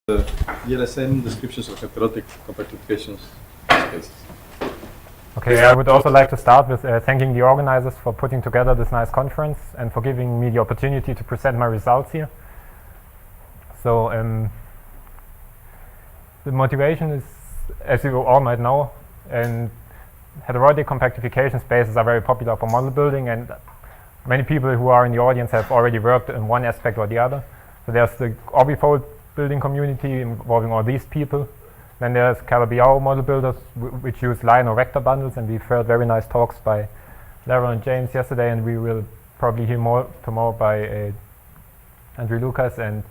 the GLSM descriptions of heterotic compactification spaces. Okay, I would also like to start with thanking the organizers for putting together this nice conference and for giving me the opportunity to present my results here. So the motivation is, as you all might know, and heterotic compactification spaces are very popular for model building, and many people who are in the audience have already worked in one aspect or the other. So there's the orbifold building community involving all these people. Then there's Calabi-Yau model builders which use line or vector bundles, and we've heard very nice talks by Lara and James yesterday, and we will probably hear more tomorrow by Andrew Lucas and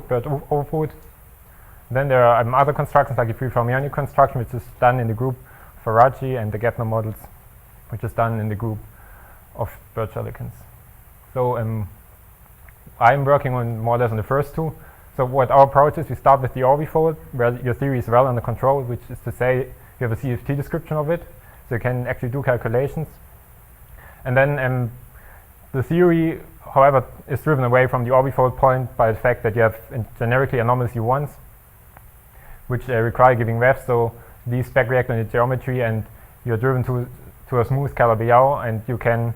Bert Overwood. Then there are other constructions like the free-form construction, which is done in the group Faraji, and the Gepner models, which is done in the group of Bert Schelikens. So I'm working on more or less on the first two. So what our approach is, we start with the orbifold, where your theory is well under control, which is to say you have a CFT description of it, so you can actually do calculations. And then the theory, however, is driven away from the orbifold point by the fact that you have generically anomalous U1s, which require giving ref, so these backreact on the geometry, and you're driven to a smooth Calabi-Yau, and you can,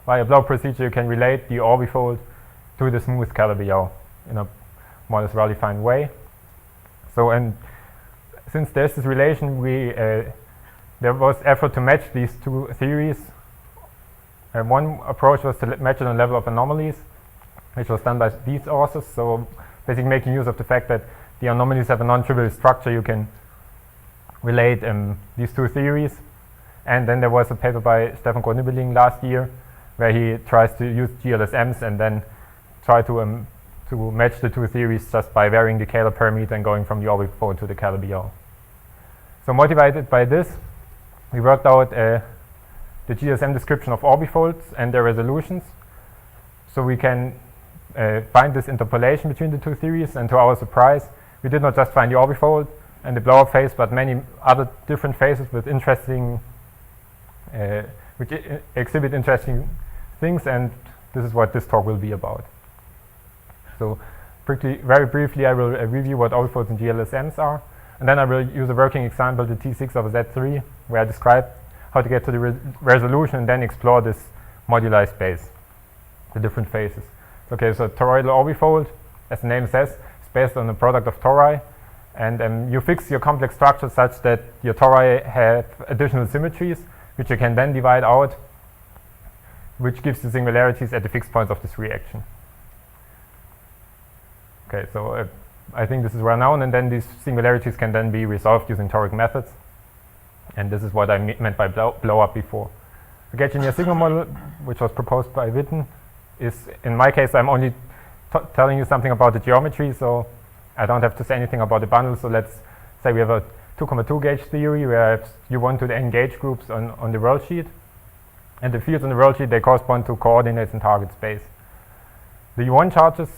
by a blow procedure, you can relate the orbifold to the smooth Calabi-Yau in a more or less well-defined way. So, and since there's this relation, there was effort to match these two theories. One approach was to match it on the level of anomalies, which was done by these authors. So basically making use of the fact that the anomalies have a non-trivial structure, you can relate these two theories. And then there was a paper by Stefan Grönebeling last year where he tries to use GLSMs and then try to match the two theories just by varying the Kähler parameter and going from the orbifold to the Calabi-Yau. So motivated by this, we worked out the GLSM description of orbifolds and their resolutions. So we can find this interpolation between the two theories, and to our surprise, we did not just find the orbifold and the blow-up phase, but many other different phases with interesting which exhibit interesting things, and this is what this talk will be about. So very briefly, I will review what orbifolds and GLSMs are, and then I will use a working example, the T6 of a Z3, where I describe how to get to the resolution and then explore this moduli space, the different phases. Okay, so toroidal orbifold, as the name says, is based on the product of tori, and you fix your complex structure such that your tori have additional symmetries, which you can then divide out, which gives the singularities at the fixed points of this reaction. Okay, so I think this is well known, and then these singularities can then be resolved using toric methods, and this is what I meant by blow-up before. The gauge-linear signal model, which was proposed by Witten, is, in my case, I'm only telling you something about the geometry, so I don't have to say anything about the bundle. So let's say we have a 2,2 gauge theory where I have U1 to the n gauge groups on the world sheet, and the fields on the world sheet, they correspond to coordinates in target space. The U1 charges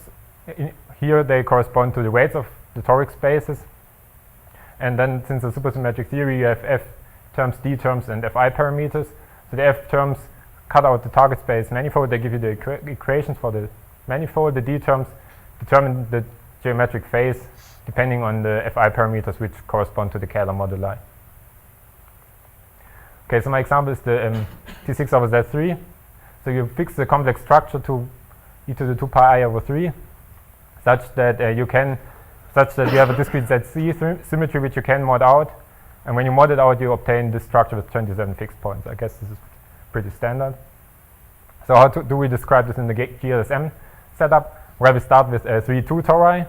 here, they correspond to the weights of the toric spaces, and then since the supersymmetric theory, you have F terms, D terms, and Fi parameters. So the F terms cut out the target space manifold, they give you the equations for the manifold. The D terms determine the geometric phase depending on the Fi parameters, which correspond to the Kähler moduli. Okay, so my example is the T6 over Z3. So you fix the complex structure to e to the 2 pi I over 3, such that you have a discrete ZC symmetry which you can mod out, and when you mod it out, you obtain this structure with 27 fixed points. I guess this is pretty standard. So how do we describe this in the GLSM setup? Where we start with 3,2 tori.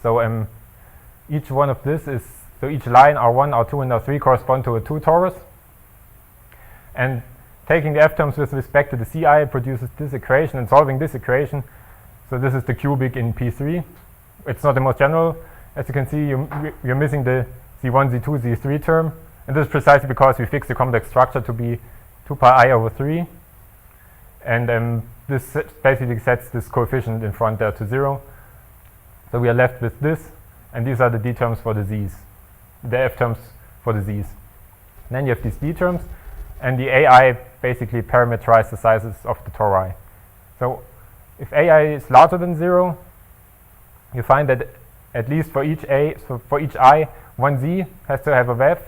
So each one of this is, so each line R1, R2, and R3 correspond to a 2 torus. And taking the F terms with respect to the Ci produces this equation, and solving this equation, so this is the cubic in P3. It's not the most general. As you can see, you're missing the Z1, Z2, Z3 term, and this is precisely because we fixed the complex structure to be 2 pi I over 3. And this basically sets this coefficient in front there to 0. So we are left with this, and these are the D terms for the Z's, the F terms for the Z's. Then you have these D terms, and the AI basically parameterize the sizes of the tori. So if AI is larger than 0, you find that at least for each A, so for each I, one Z has to have a VEF,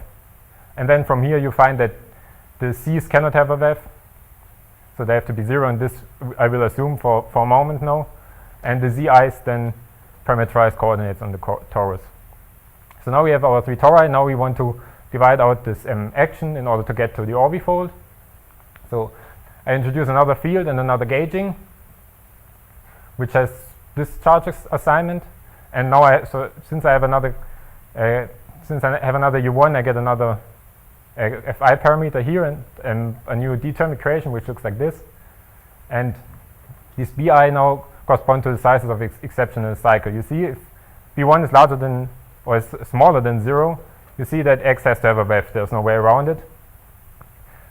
and then from here you find that the C's cannot have a VEF, so they have to be 0, and this I will assume for a moment now, and the ZI's then parameterize coordinates on the torus. So now we have our 3 tori. Now we want to divide out this action in order to get to the orbifold. So I introduce another field and another gauging, which has this charge assignment. And now since I have another U1, I get another Fi parameter here and a new D-term equation which looks like this. And these Bi now correspond to the sizes of exception in a cycle. You see, if B1 is larger than or is smaller than 0, you see that X has to have a VEF. There's no way around it.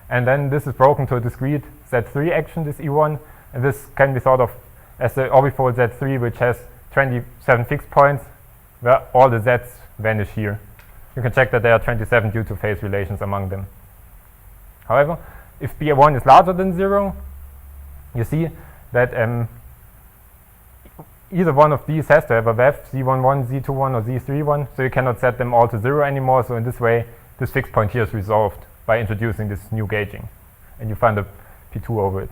And then this is broken to a discrete Z3 action, this E1, and this can be thought of as the orbifold Z3, which has 27 fixed points where all the Z's vanish here. You can check that there are 27 due to phase relations among them. However, if B1 is larger than 0, you see that either one of these has to have a VEF, Z11, Z21, or Z31, so you cannot set them all to 0 anymore. So in this way, this fixed point here is resolved by introducing this new gauging, and you find a P2 over it.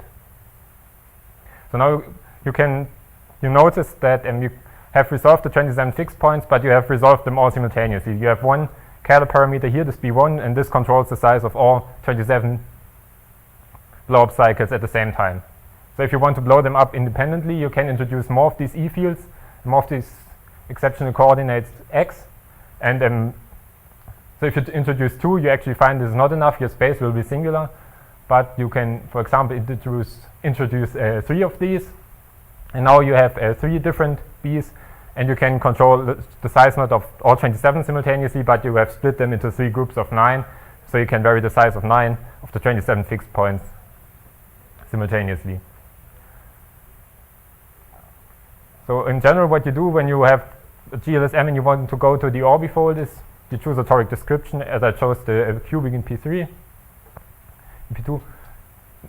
So now you notice that you have resolved the 27 fixed points, but you have resolved them all simultaneously. You have one Kähler parameter here, this B1, and this controls the size of all 27 blow-up cycles at the same time. So if you want to blow them up independently, you can introduce more of these E fields, more of these exceptional coordinates X. And so if you introduce 2, you actually find this is not enough. Your space will be singular. But you can, for example, introduce 3 of these. And now you have 3 different B's. And you can control the size not of all 27 simultaneously, but you have split them into 3 groups of 9. So you can vary the size of 9 of the 27 fixed points simultaneously. So in general, what you do when you have a GLSM and you want to go to the orbifold is you choose a toric description, as I chose the cubic in P3, P2,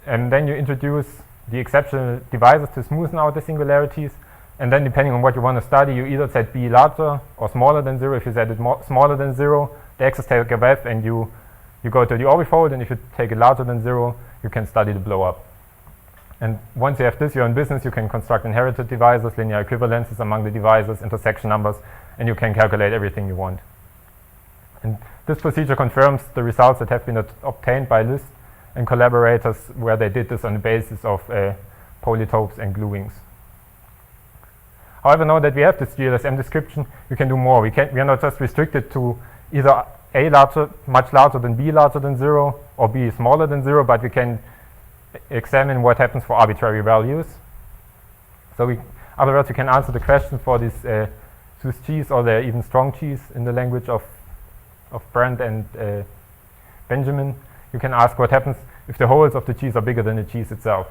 and then you introduce the exceptional divisors to smoothen out the singularities, and then depending on what you want to study, you either set B larger or smaller than 0. If you set it smaller than 0, the X's take a VEF and you go to the orbifold, and if you take it larger than 0, you can study the blow-up. And once you have this, you're in business. You can construct inherited divisors, linear equivalences among the divisors, intersection numbers, and you can calculate everything you want. And this procedure confirms the results that have been obtained by List and collaborators, where they did this on the basis of polytopes and gluings. However, now that we have this GLSM description, we can do more. We are not just restricted to either A much larger than B larger than 0, or B smaller than 0, but we can examine what happens for arbitrary values. So in other words, we can answer the question for this Swiss cheese, or the even strong cheese in the language of Brandt and Benjamin. You can ask what happens if the holes of the cheese are bigger than the cheese itself.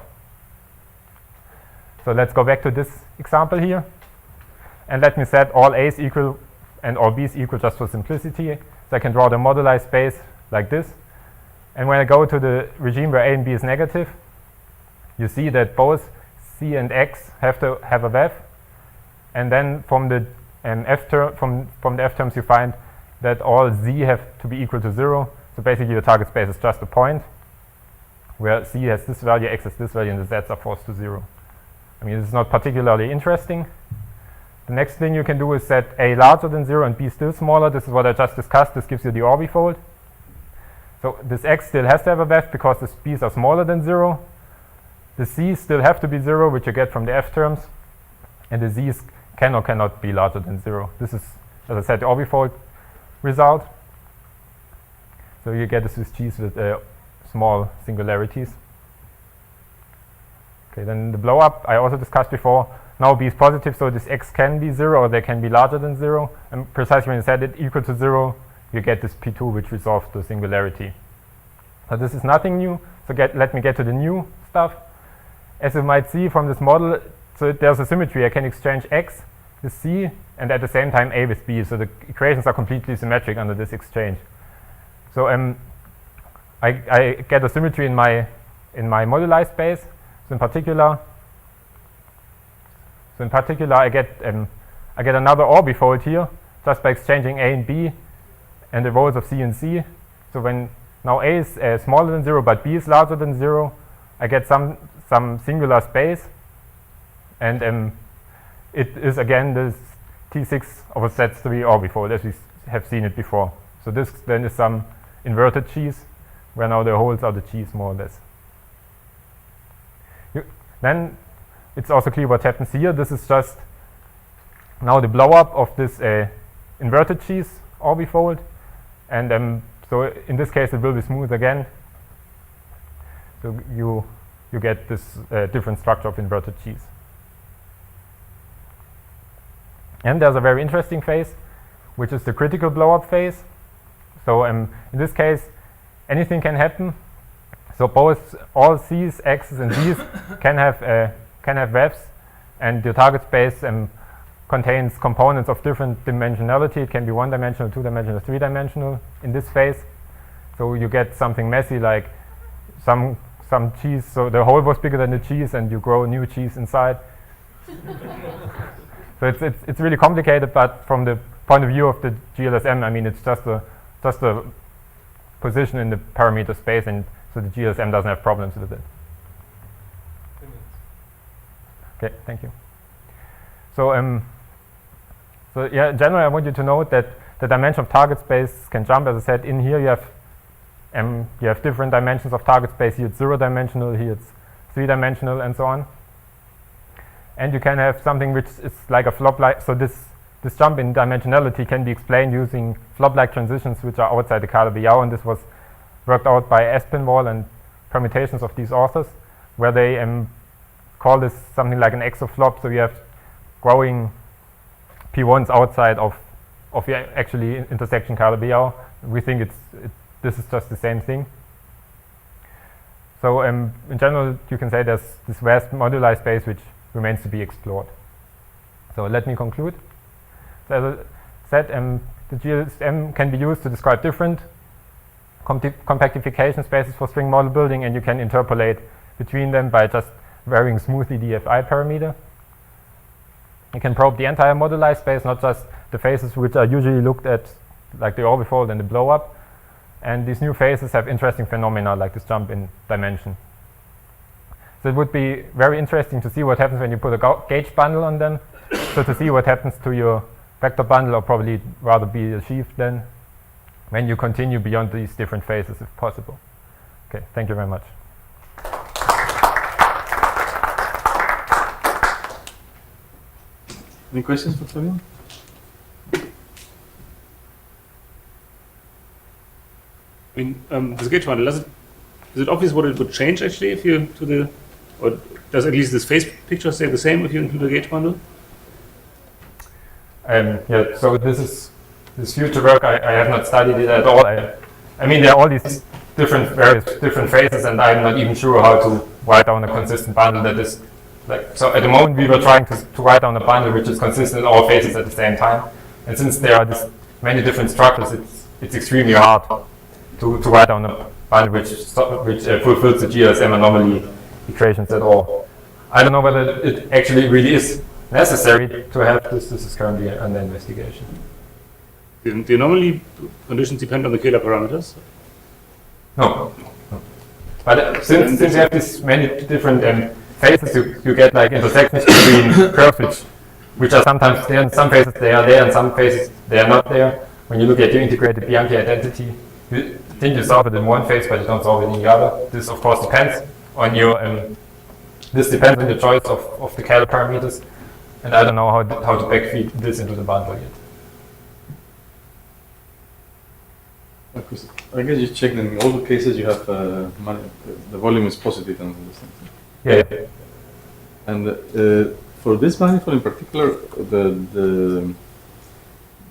So let's go back to this example here. And let me set all A's equal and all B's equal just for simplicity. So I can draw the moduli space like this. And when I go to the regime where A and B is negative, you see that both C and X have to have a VEF. And then from the F terms, you find that all Z have to be equal to 0. So basically, the target space is just a point where C has this value, X has this value, and the Z's are forced to 0. I mean, it's not particularly interesting. The next thing you can do is set A larger than 0 and B still smaller. This is what I just discussed. This gives you the orbifold. So this X still has to have a VEF because the B's are smaller than 0. The C's still have to be 0, which you get from the F terms. And the Z's can or cannot be larger than 0. This is, as I said, the orbifold result. So you get a Swiss cheese with small singularities. Okay, then the blow-up I also discussed before. Now B is positive, so this X can be 0, or they can be larger than 0. And precisely when you set it equal to 0, you get this P2, which resolves the singularity. So this is nothing new. So let me get to the new stuff. As you might see from this model, so there's a symmetry. I can exchange X with C, and at the same time A with B. So the equations are completely symmetric under this exchange. So I get a symmetry in my moduli space. So in particular, I get another orbifold here just by exchanging A and B and the roles of C and C. So when now A is smaller than 0 but B is larger than 0, I get some singular space, and it is again this T6 over Z3 orbifold as we have seen it before. So this then is some inverted cheese where now the holes are the cheese more or less. Then it's also clear what happens here. This is just now the blow up of this inverted cheese orbifold, and so in this case it will be smooth again. So you get this different structure of inverted cheese. And there's a very interesting phase, which is the critical blow-up phase. So in this case, anything can happen. So all C's, X's, and D's can have webs, and the target space contains components of different dimensionality. It can be one-dimensional, two-dimensional, three-dimensional in this phase. So you get something messy like some cheese. So the hole was bigger than the cheese, and you grow new cheese inside. So it's really complicated, but from the point of view of the GLSM, I mean, it's just a position in the parameter space, and so the GLSM doesn't have problems with it. Okay, thank you. So yeah, in general, I want you to note that the dimension of target space can jump. As I said, in here you have different dimensions of target space. Here it's 0-dimensional, here it's 3-dimensional, and so on. And you can have something which is like a flop-like. So this jump in dimensionality can be explained using flop-like transitions which are outside the Calabi-Yau, and this was worked out by Espinwall and permutations of these authors, where they call this something like an exoflop. So you have growing P1s outside of the actually intersection Calabi-Yau. We think this is just the same thing. So in general, you can say there's this vast moduli space which remains to be explored. So let me conclude. So as I said, the GLSM can be used to describe different compactification spaces for string model building, and you can interpolate between them by just varying smoothly the Fi parameter. You can probe the entire moduli space, not just the phases which are usually looked at, like the orbifold and the blow-up. And these new phases have interesting phenomena like this jump in dimension. So it would be very interesting to see what happens when you put a gauge bundle on them. So to see what happens to your vector bundle, or probably rather be achieved then when you continue beyond these different phases if possible. Okay, thank you very much. Any questions for Fabian? I mean, this gauge bundle, is it obvious what it would change actually if you or does at least this phase picture stay the same if you include a gauge bundle? Yeah, so this future work, I have not studied it at all. I mean, there are all these various different phases, and I'm not even sure how to write down a consistent bundle that is like. So at the moment, we were trying to write down a bundle which is consistent in all phases at the same time. And since there are this many different structures, it's extremely hard to write down a bundle which fulfills the GLSM anomaly equations at all. I don't know whether it actually really is necessary to have this. This is currently under investigation. The anomaly conditions depend on the Kähler parameters? No. But since you have these many different phases, you get like intersections between curves which are sometimes there. In some phases they are there, and some phases they are not there. When you look at your integrated Bianchi identity, you think you solve it in one phase, but you don't solve it in the other. This, of course, depends on your your choice of the Kähler parameters, and I don't know how to backfeed this into the bundle yet. I guess you check that in all the cases you have the volume is positive and all this thing. Yeah. And for this manifold in particular, the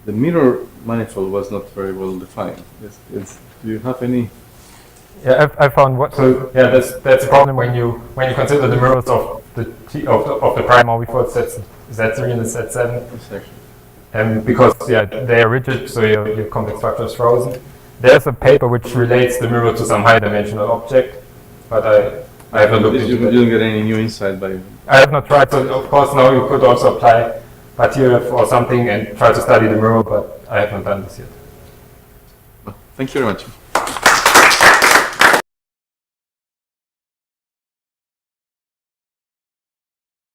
mirror manifold was not very well defined. Do you have any? Yeah, I found what. So yeah, that's a problem when you consider the mirrors of the prime orbifolds sets Z3 and Z7. Exactly. Because they are rigid, so your complex structure is frozen. there's a paper which relates the mirror to some high-dimensional object, but I haven't looked into You it. didn't get any new insight by. I have not tried. So of course now you could also apply Batiev or something and try to study the mirror, but I have not done this yet. Thank you very much.